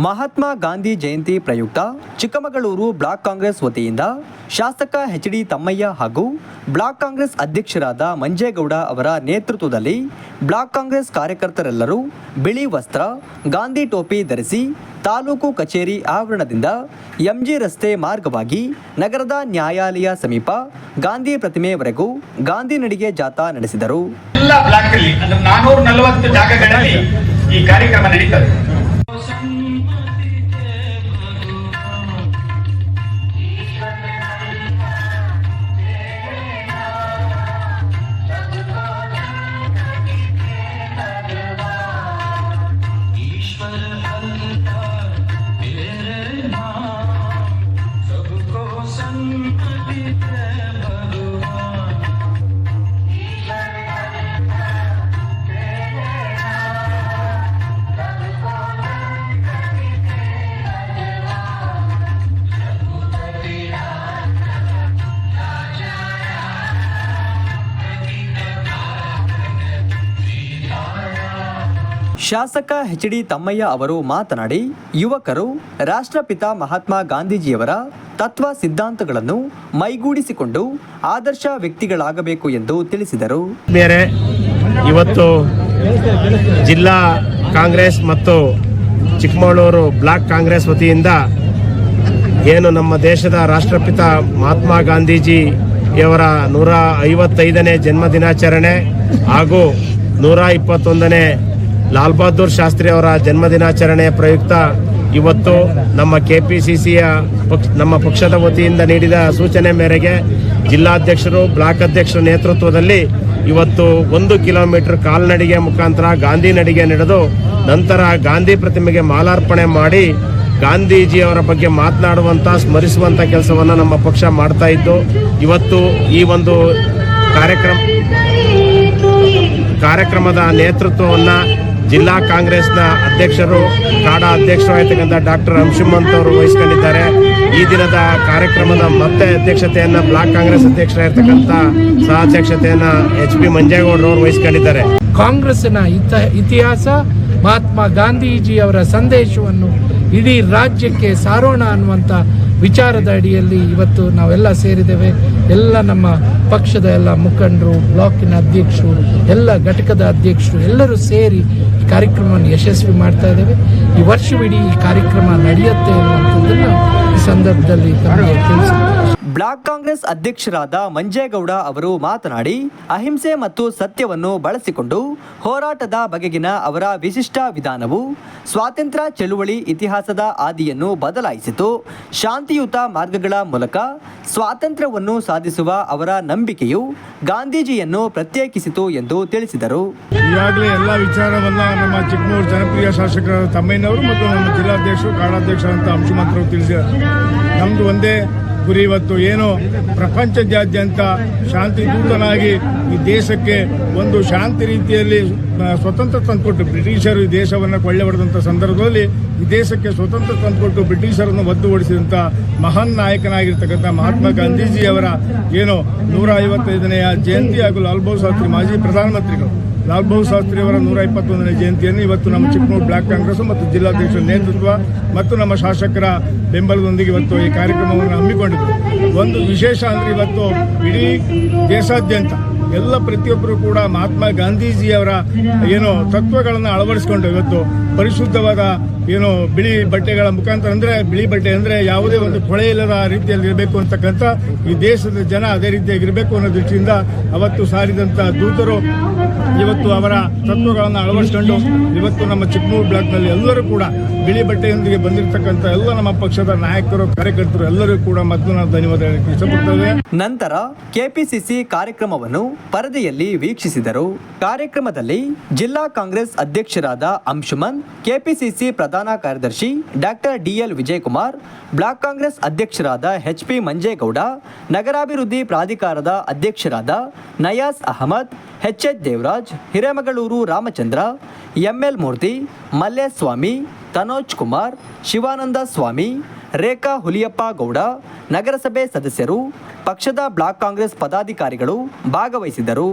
ಮಹಾತ್ಮ ಗಾಂಧಿ ಜಯಂತಿ ಪ್ರಯುಕ್ತ ಚಿಕ್ಕಮಗಳೂರು ಬ್ಲಾಕ್ ಕಾಂಗ್ರೆಸ್ ವತಿಯಿಂದ ಶಾಸಕ ಎಚ್.ಡಿ. ತಮ್ಮಯ್ಯ ಹಾಗೂ ಬ್ಲಾಕ್ ಕಾಂಗ್ರೆಸ್ ಅಧ್ಯಕ್ಷರಾದ ಮಂಜೇಗೌಡ ಅವರ ನೇತೃತ್ವದಲ್ಲಿ ಬ್ಲಾಕ್ ಕಾಂಗ್ರೆಸ್ ಕಾರ್ಯಕರ್ತರೆಲ್ಲರೂ ಬಿಳಿ ವಸ್ತ್ರ, ಗಾಂಧಿ ಟೋಪಿ ಧರಿಸಿ ತಾಲೂಕು ಕಚೇರಿ ಆವರಣದಿಂದ ಎಂಜಿ ರಸ್ತೆ ಮಾರ್ಗವಾಗಿ ನಗರದ ನ್ಯಾಯಾಲಯ ಸಮೀಪ ಗಾಂಧಿ ಪ್ರತಿಮೆಯವರೆಗೂ ಗಾಂಧಿ ನಡಿಗೆ ಜಾಥಾ ನಡೆಸಿದರು. ಎಲ್ಲ ಬ್ಲಾಕ್ ಅಲ್ಲಿ 440 ಜಾಗಗಳಲ್ಲಿ ಈ ಕಾರ್ಯಕ್ರಮ ನಡೀತದೆ. ಶಾಸಕ ಎಚ್.ಡಿ. ತಮ್ಮಯ್ಯ ಅವರು ಮಾತನಾಡಿ, ಯುವಕರು ರಾಷ್ಟ್ರಪಿತ ಮಹಾತ್ಮ ಗಾಂಧೀಜಿಯವರ ತತ್ವ ಸಿದ್ಧಾಂತಗಳನ್ನು ಮೈಗೂಡಿಸಿಕೊಂಡು ಆದರ್ಶ ವ್ಯಕ್ತಿಗಳಾಗಬೇಕು ಎಂದು ತಿಳಿಸಿದರು. ಇವತ್ತು ಜಿಲ್ಲಾ ಕಾಂಗ್ರೆಸ್ ಮತ್ತು ಚಿಕ್ಕಮಗಳೂರು ಬ್ಲಾಕ್ ಕಾಂಗ್ರೆಸ್ ವತಿಯಿಂದ ಏನು ನಮ್ಮ ದೇಶದ ರಾಷ್ಟ್ರಪಿತ ಮಹಾತ್ಮ ಗಾಂಧೀಜಿಯವರ 155ನೇ ಜನ್ಮದಿನಾಚರಣೆ ಹಾಗೂ 121ನೇ ಲಾಲ್ ಬಹದ್ದೂರ್ ಶಾಸ್ತ್ರಿ ಅವರ ಜನ್ಮದಿನಾಚರಣೆಯ ಪ್ರಯುಕ್ತ ಇವತ್ತು ನಮ್ಮ ಕೆಪಿಸಿಸಿಯ ನಮ್ಮ ಪಕ್ಷದ ವತಿಯಿಂದ ನೀಡಿದ ಸೂಚನೆ ಮೇರೆಗೆ ಜಿಲ್ಲಾಧ್ಯಕ್ಷರು ಬ್ಲಾಕ್ ಅಧ್ಯಕ್ಷರ ನೇತೃತ್ವದಲ್ಲಿ ಇವತ್ತು 1 ಕಿಲೋಮೀಟರ್ ಕಾಲ್ನಡಿಗೆ ಮುಖಾಂತರ ಗಾಂಧಿ ನಡಿಗೆ ನಡೆದು ನಂತರ ಗಾಂಧಿ ಪ್ರತಿಮೆಗೆ ಮಾಲಾರ್ಪಣೆ ಮಾಡಿ ಗಾಂಧೀಜಿಯವರ ಬಗ್ಗೆ ಮಾತನಾಡುವಂಥ ಸ್ಮರಿಸುವಂಥ ಕೆಲಸವನ್ನು ನಮ್ಮ ಪಕ್ಷ ಮಾಡ್ತಾ ಇದ್ದು, ಇವತ್ತು ಈ ಒಂದು ಕಾರ್ಯಕ್ರಮದ ನೇತೃತ್ವವನ್ನು ಜಿಲ್ಲಾ ಕಾಂಗ್ರೆಸ್ನ ಅಧ್ಯಕ್ಷರು, ಕಾಡಾ ಅಧ್ಯಕ್ಷರಾಗಿರ್ತಕ್ಕಂಥ ಡಾಕ್ಟರ್ ಅಂಶುಮಂತ್ ಅವರು ವಹಿಸಿಕೊಂಡಿದ್ದಾರೆ. ಈ ದಿನದ ಕಾರ್ಯಕ್ರಮದ ಮತ್ತೆ ಅಧ್ಯಕ್ಷತೆಯನ್ನು ಬ್ಲಾಕ್ ಕಾಂಗ್ರೆಸ್ ಅಧ್ಯಕ್ಷರಾಗಿರ್ತಕ್ಕಂಥ ಸಹ ಅಧ್ಯಕ್ಷತೆಯನ್ನು ಎಚ್.ಪಿ. ಮಂಜೇಗೌಡರವರು ವಹಿಸಿಕೊಂಡಿದ್ದಾರೆ. ಕಾಂಗ್ರೆಸ್ನ ಇತಿಹಾಸ, ಮಹಾತ್ಮ ಗಾಂಧೀಜಿಯವರ ಸಂದೇಶವನ್ನು ಇಡೀ ರಾಜ್ಯಕ್ಕೆ ಸಾರೋಣ ಅನ್ನುವಂಥ ವಿಚಾರದ ಅಡಿಯಲ್ಲಿ ಇವತ್ತು ನಾವೆಲ್ಲ ಸೇರಿದ್ದೇವೆ. ಎಲ್ಲ ನಮ್ಮ ಪಕ್ಷದ ಎಲ್ಲ ಮುಖಂಡರು, ಬ್ಲಾಕಿನ ಅಧ್ಯಕ್ಷರು, ಎಲ್ಲ ಘಟಕದ ಅಧ್ಯಕ್ಷರು ಎಲ್ಲರೂ ಸೇರಿ ಈ ಕಾರ್ಯಕ್ರಮವನ್ನು ಯಶಸ್ವಿ ಮಾಡ್ತಾ ಇದ್ದೇವೆ. ಈ ವರ್ಷವಿಡೀ ಈ ಕಾರ್ಯಕ್ರಮ ನಡೆಯುತ್ತೆ ಅನ್ನುವಂಥದ್ದನ್ನು ಈ ಸಂದರ್ಭದಲ್ಲಿ ತಿಳಿಸಿದ್ದಾರೆ. ಬ್ಲಾಕ್ ಕಾಂಗ್ರೆಸ್ ಅಧ್ಯಕ್ಷರಾದ ಮಂಜೇಗೌಡ ಅವರು ಮಾತನಾಡಿ, ಅಹಿಂಸೆ ಮತ್ತು ಸತ್ಯವನ್ನು ಬಳಸಿಕೊಂಡು ಹೋರಾಟದ ಬಗೆಗಿನ ಅವರ ವಿಶಿಷ್ಟ ವಿಧಾನವು ಸ್ವಾತಂತ್ರ್ಯ ಚಳುವಳಿ ಇತಿಹಾಸದ ಆದಿಯನ್ನು ಬದಲಾಯಿಸಿತು. ಶಾಂತಿಯುತ ಮಾರ್ಗಗಳ ಮೂಲಕ ಸ್ವಾತಂತ್ರ್ಯವನ್ನು ಸಾಧಿಸುವ ಅವರ ನಂಬಿಕೆಯು ಗಾಂಧೀಜಿಯನ್ನು ಪ್ರತ್ಯೇಕಿಸಿತು ಎಂದು ತಿಳಿಸಿದರು. ಈಗಾಗಲೇ ಎಲ್ಲ ವಿಚಾರವನ್ನ ನಮ್ಮ ಚಿಕ್ಕಮಗಳೂರು ಜನಪ್ರಿಯ ಶಾಸಕರಾದ ತಮ್ಮಯ್ಯನವರು ಮತ್ತು ನಮ್ಮ ಜಿಲ್ಲಾಧ್ಯಕ್ಷರು, ಕಾಡಾಧ್ಯಕ್ಷರಂತ ಅಂಶುಮಂತರು ತಿಳಿಸಿದ್ದಾರೆ. ನಮ್ದು ಒಂದೇ ಗುರಿ, ಇವತ್ತು ಏನು ಪ್ರಪಂಚದಾದ್ಯಂತ ಶಾಂತಿ ದೂತನಾಗಿ ಈ ದೇಶಕ್ಕೆ ಒಂದು ಶಾಂತಿ ರೀತಿಯಲ್ಲಿ ಸ್ವತಂತ್ರ ತಂದುಕೊಟ್ಟು ಬ್ರಿಟಿಷರು ಈ ದೇಶವನ್ನು ಕೊಳ್ಳೆ ಹೊಡೆದಂಥ ಸಂದರ್ಭದಲ್ಲಿ ಈ ದೇಶಕ್ಕೆ ಸ್ವತಂತ್ರ ತಂದುಕೊಟ್ಟು ಬ್ರಿಟಿಷರನ್ನು ಒದ್ದು ಓಡಿಸಿದಂಥ ಮಹಾನ್ ನಾಯಕನಾಗಿರ್ತಕ್ಕಂಥ ಮಹಾತ್ಮ ಗಾಂಧೀಜಿಯವರ ಏನು 155ನೇ ಜಯಂತಿ ಹಾಗೂ ಲಾಲ್ ಬಹದ್ದೂರ್ ಶಾಸ್ತ್ರಿ ಮಾಜಿ ಪ್ರಧಾನಮಂತ್ರಿಗಳು ಲಾಲ್ ಬಹದ್ದೂರ್ ಶಾಸ್ತ್ರಿ ಅವರ 121ನೇ ಜಯಂತಿಯನ್ನು ಇವತ್ತು ನಮ್ಮ ಚಿಕ್ಕಮಗಳೂರು ಬ್ಲಾಕ್ ಕಾಂಗ್ರೆಸ್ ಮತ್ತು ಜಿಲ್ಲಾಧ್ಯಕ್ಷರ ನೇತೃತ್ವ ಮತ್ತು ನಮ್ಮ ಶಾಸಕರ ಬೆಂಬಲದೊಂದಿಗೆ ಇವತ್ತು ಈ ಕಾರ್ಯಕ್ರಮವನ್ನು ಹಮ್ಮಿಕೊಂಡಿದ್ದು. ಒಂದು ವಿಶೇಷ ಅಂದರೆ ಇವತ್ತು ಇಡೀ ದೇಶಾದ್ಯಂತ ಎಲ್ಲ ಪ್ರತಿಯೊಬ್ಬರು ಕೂಡ ಮಹಾತ್ಮ ಗಾಂಧೀಜಿಯವರ ಏನು ತತ್ವಗಳನ್ನು ಅಳವಡಿಸಿಕೊಂಡು ಇವತ್ತು ಪರಿಶುದ್ಧವಾದ ಏನು ಬಿಳಿ ಬಟ್ಟೆಗಳ ಮುಖಾಂತರ, ಅಂದರೆ ಬಿಳಿ ಬಟ್ಟೆ ಅಂದರೆ ಯಾವುದೇ ಒಂದು ಕೊಳೆ ಇಲ್ಲದ ರೀತಿಯಲ್ಲಿ ಇರಬೇಕು ಅಂತಕ್ಕಂಥ ಈ ದೇಶದ ಜನ ಅದೇ ರೀತಿಯಾಗಿರಬೇಕು ಅನ್ನೋ ದೃಷ್ಟಿಯಿಂದ ಅವತ್ತು ಸಾರಿದಂಥ ದೂತರು ಇವತ್ತು ಅವರ ತತ್ವಗಳನ್ನು ಅಳವಡಿಸಿಕೊಂಡು ಇವತ್ತು ನಮ್ಮ ಚಿಕ್ಕಮಗಳೂರು ಬ್ಲಾಕ್ನಲ್ಲಿ ಎಲ್ಲರೂ ಕೂಡ ಬಿಳಿ ಬಟ್ಟೆಯೊಂದಿಗೆ ಬಂದಿರತಕ್ಕಂಥ ಎಲ್ಲ ನಮ್ಮ ಪಕ್ಷದ ನಾಯಕರು, ಕಾರ್ಯಕರ್ತರು ಎಲ್ಲರೂ ಕೂಡ ಮೊದಲು ನಾವು ಧನ್ಯವಾದ ಹೇಳಕ್ಕೆ ಇಷ್ಟಪಡ್ತೇವೆ. ನಂತರ ಕೆಪಿಸಿಸಿ ಕಾರ್ಯಕ್ರಮವನ್ನು ಪರದೆಯಲ್ಲಿ ವೀಕ್ಷಿಸಿದರು. ಕಾರ್ಯಕ್ರಮದಲ್ಲಿ ಜಿಲ್ಲಾ ಕಾಂಗ್ರೆಸ್ ಅಧ್ಯಕ್ಷರಾದ ಅಂಶುಮನ್, ಕೆಪಿಸಿಸಿ ಪ್ರಧಾನ ಕಾರ್ಯದರ್ಶಿ ಡಾಕ್ಟರ್ ಡಿ.ಎಲ್. ವಿಜಯಕುಮಾರ್, ಬ್ಲಾಕ್ ಕಾಂಗ್ರೆಸ್ ಅಧ್ಯಕ್ಷರಾದ ಎಚ್.ಪಿ. ಮಂಜೇಗೌಡ, ನಗರಾಭಿವೃದ್ಧಿ ಪ್ರಾಧಿಕಾರದ ಅಧ್ಯಕ್ಷರಾದ ನಯಾಸ್ ಅಹಮದ್, ಎಚ್.ಎಚ್. ದೇವರಾಜ್, ಹಿರೇಮಗಳೂರು ರಾಮಚಂದ್ರ, ಎಂ.ಎಲ್. ಮೂರ್ತಿ, ಮಲ್ಲೇಸ್ವಾಮಿ, ತನೋಜ್ ಕುಮಾರ್, ಶಿವಾನಂದ ಸ್ವಾಮಿ, ರೇಖಾ ಹುಲಿಯಪ್ಪ ಗೌಡ, ನಗರಸಭೆ ಸದಸ್ಯರು, ಪಕ್ಷದ ಬ್ಲಾಕ್ ಕಾಂಗ್ರೆಸ್ ಪದಾಧಿಕಾರಿಗಳು ಭಾಗವಹಿಸಿದರು.